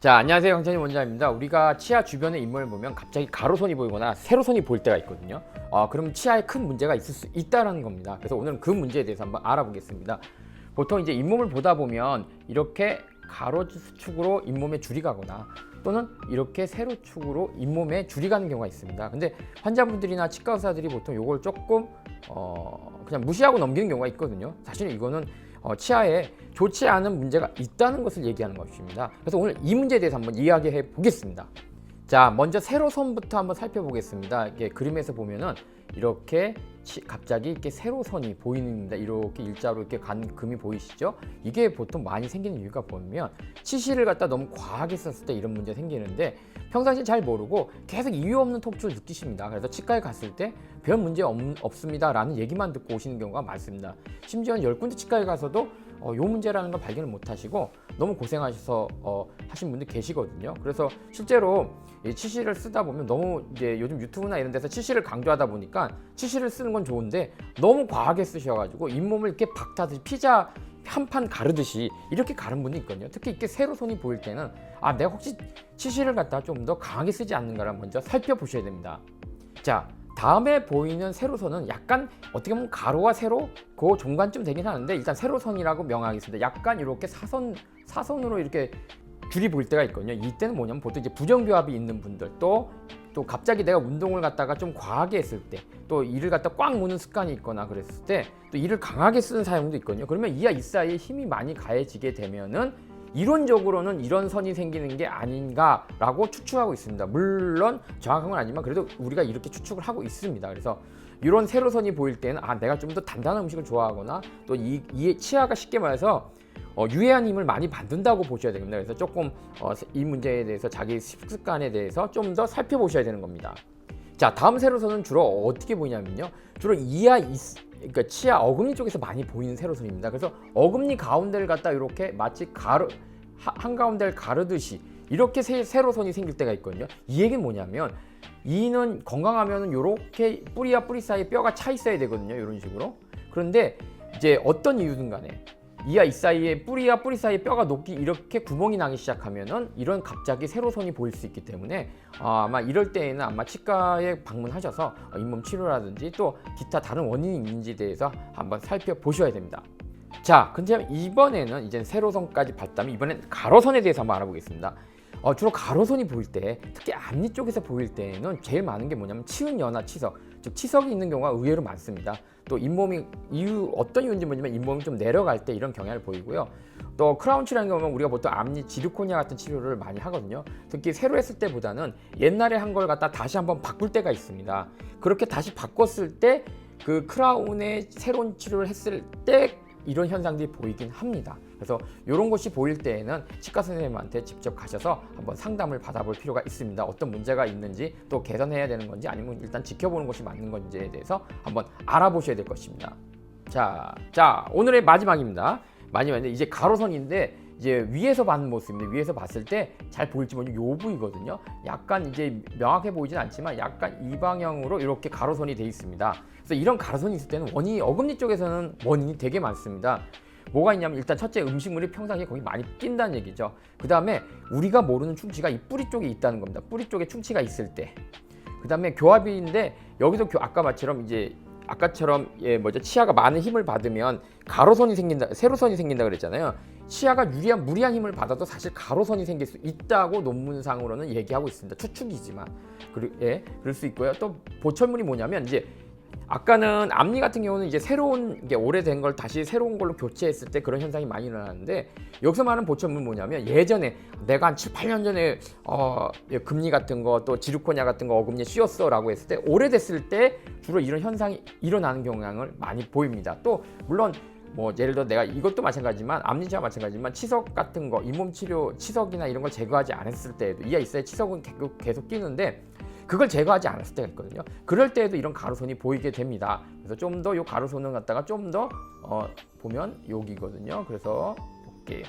자, 안녕하세요. 강찬희 원장입니다. 우리가 치아 주변의 잇몸을 보면 갑자기 가로선이 보이거나 세로선이 보일 때가 있거든요. 그럼 치아에 큰 문제가 있을 수 있다는 겁니다. 그래서 오늘은 그 문제에 대해서 한번 알아보겠습니다. 보통 이제 잇몸을 보다 보면 이렇게 가로축으로 잇몸에 줄이 가거나 또는 이렇게 세로축으로 잇몸에 줄이 가는 경우가 있습니다. 근데 환자분들이나 치과 의사들이 보통 이걸 조금 그냥 무시하고 넘기는 경우가 있거든요. 사실 이거는 치아에 좋지 않은 문제가 있다는 것을 얘기하는 것입니다. 그래서 오늘 이 문제에 대해서 한번 이야기해 보겠습니다. 자, 먼저 세로선부터 한번 살펴보겠습니다. 이게 그림에서 보면은 이렇게 갑자기 이렇게 세로선이 보입니다. 이렇게 일자로 이렇게 간 금이 보이시죠? 이게 보통 많이 생기는 이유가 보면 치실을 갖다 너무 과하게 썼을 때 이런 문제 생기는데 평상시에 잘 모르고 계속 이유 없는 통증을 느끼십니다. 그래서 치과에 갔을 때 별 문제 없습니다 라는 얘기만 듣고 오시는 경우가 많습니다. 심지어는 10군데 치과에 가서도 요 문제라는 걸 발견을 못 하시고 너무 고생하셔서 하신 분들 계시거든요. 그래서 실제로 이 치실을 쓰다 보면 너무 이제 요즘 유튜브나 이런 데서 치실을 강조하다 보니까 치실을 쓰는 건 좋은데 너무 과하게 쓰셔가지고 잇몸을 이렇게 박타듯이 피자 한 판 가르듯이 이렇게 가른 분이 있거든요. 특히 이렇게 세로선이 보일 때는 내가 혹시 치실을 갖다 좀 더 강하게 쓰지 않는가를 먼저 살펴보셔야 됩니다. 자, 다음에 보이는 세로선은 약간 어떻게 보면 가로와 세로 그 중간쯤 되긴 하는데 일단 세로선이라고 명하겠습니다. 약간 이렇게 사선으로 이렇게 줄이 보일 때가 있거든요. 이때는 뭐냐면 보통 이제 부정교합이 있는 분들 또 갑자기 내가 운동을 갖다가 좀 과하게 했을 때 또 이를 갖다 꽉 무는 습관이 있거나 그랬을 때 또 이를 강하게 쓰는 사용도 있거든요. 그러면 이와 이 사이에 힘이 많이 가해지게 되면은 이론적으로는 이런 선이 생기는 게 아닌가라고 추측하고 있습니다. 물론 정확한 건 아니지만 그래도 우리가 이렇게 추측을 하고 있습니다. 그래서 이런 세로선이 보일 때는 내가 좀 더 단단한 음식을 좋아하거나 또 이 치아가 쉽게 말해서 유해한 힘을 많이 받는다고 보셔야 됩니다. 그래서 조금 이 문제에 대해서 자기 식습관에 대해서 좀 더 살펴보셔야 되는 겁니다. 자, 다음 세로선은 주로 어떻게 보이냐면요. 주로 그러니까 치아 어금니 쪽에서 많이 보이는 세로선입니다. 그래서 어금니 가운데를 갖다 이렇게 마치 한가운데를 가르듯이 이렇게 세로선이 생길 때가 있거든요. 이 얘기는 뭐냐면 이는 건강하면은 이렇게 뿌리와 뿌리 사이에 뼈가 차 있어야 되거든요. 이런 식으로. 그런데 이제 어떤 이유든 간에 이와 이 사이에 뿌리와 뿌리 사이에 뼈가 높게 이렇게 구멍이 나기 시작하면은 이런 갑자기 세로선이 보일 수 있기 때문에 아마 이럴 때에는 아마 치과에 방문하셔서 잇몸 치료라든지 또 기타 다른 원인이 있는지에 대해서 한번 살펴보셔야 됩니다. 자, 근데 이번에는 이제 세로선까지 봤다면 이번엔 가로선에 대해서 한번 알아보겠습니다. 주로 가로선이 보일 때 특히 앞니 쪽에서 보일 때는 제일 많은 게 뭐냐면 치은연화 치석, 즉 치석이 있는 경우가 의외로 많습니다. 또 잇몸이 어떤 이유인지 모르지만 잇몸이 좀 내려갈 때 이런 경향을 보이고요. 또 크라운 치료라는 경우는 우리가 보통 앞니 지르코니아 같은 치료를 많이 하거든요. 특히 새로 했을 때보다는 옛날에 한 걸 갖다 다시 한번 바꿀 때가 있습니다. 그렇게 다시 바꿨을 때 그 크라운의 새로운 치료를 했을 때 이런 현상들이 보이긴 합니다. 그래서 이런 것이 보일 때에는 치과 선생님한테 직접 가셔서 한번 상담을 받아볼 필요가 있습니다. 어떤 문제가 있는지 또 개선해야 되는 건지 아니면 일단 지켜보는 것이 맞는 건지에 대해서 한번 알아보셔야 될 것입니다. 자, 오늘의 마지막입니다. 마지막인데 이제 가로선인데 이제 위에서 봤는 모습인데 위에서 봤을 때 잘 보일지 모르지만 요 부위거든요. 약간 이제 명확해 보이진 않지만 약간 이 방향으로 이렇게 가로선이 돼 있습니다. 그래서 이런 가로선이 있을 때는 어금니 쪽에서는 원인이 되게 많습니다. 뭐가 있냐면 일단 첫째 음식물이 평상시에 거기 많이 낀다는 얘기죠. 그 다음에 우리가 모르는 충치가 이 뿌리 쪽에 있다는 겁니다. 뿌리 쪽에 충치가 있을 때. 그 다음에 교합인데 여기서 아까처럼 치아가 많은 힘을 받으면 가로선이 생긴다, 세로선이 생긴다 그랬잖아요. 치아가 무리한 힘을 받아도 사실 가로선이 생길 수 있다고 논문상으로는 얘기하고 있습니다. 추측이지만 그럴 수 있고요. 또 보철물이 뭐냐면 이제 아까는 앞니 같은 경우는 이제 새로운 게 오래된 걸 다시 새로운 걸로 교체했을 때 그런 현상이 많이 일어나는데 여기서 말하는 보철물은 뭐냐면 예전에 내가 한 7, 8년 전에 금니 같은 거 또 지르코니아 같은 거 어금니에 씌웠어 라고 했을 때 오래됐을 때 주로 이런 현상이 일어나는 경향을 많이 보입니다. 또 물론 예를 들어 내가 이것도 마찬가지지만 앞니치와 마찬가지지만 치석 같은 거 잇몸 치료 치석이나 이런 걸 제거하지 않았을 때에도 이하 있어야 치석은 계속 끼는데 그걸 제거하지 않았을 때가 있거든요. 그럴 때에도 이런 가로선이 보이게 됩니다. 그래서 좀 더 이 가로선을 갖다가 좀 더 보면 여기거든요. 그래서 볼게요.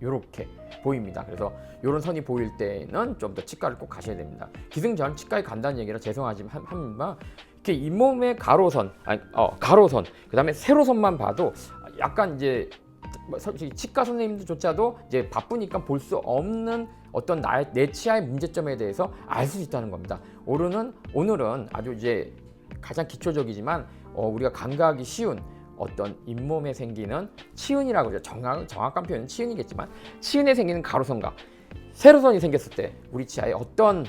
이렇게 보입니다. 그래서 이런 선이 보일 때는 좀 더 치과를 꼭 가셔야 됩니다. 기승전 치과에 간다는 얘기라 죄송하지만 합니다. 이렇게 잇몸의 가로선, 그 다음에 세로선만 봐도 약간 이제 솔직히 치과 선생님들조차도 이제 바쁘니까 볼 수 없는 어떤 내 치아의 문제점에 대해서 알 수 있다는 겁니다. 오늘은 아주 이제 가장 기초적이지만 우리가 간과하기 쉬운 어떤 잇몸에 생기는 치은이라고 하죠. 정확한 표현은 치은이겠지만 치은에 생기는 가로선과 세로선이 생겼을 때 우리 치아에 어떤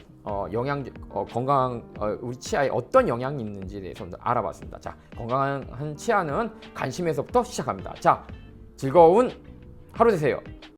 우리 치아에 어떤 영향이 있는지에 대해서 알아봤습니다. 자, 건강한 치아는 관심에서부터 시작합니다. 자, 즐거운 하루 되세요.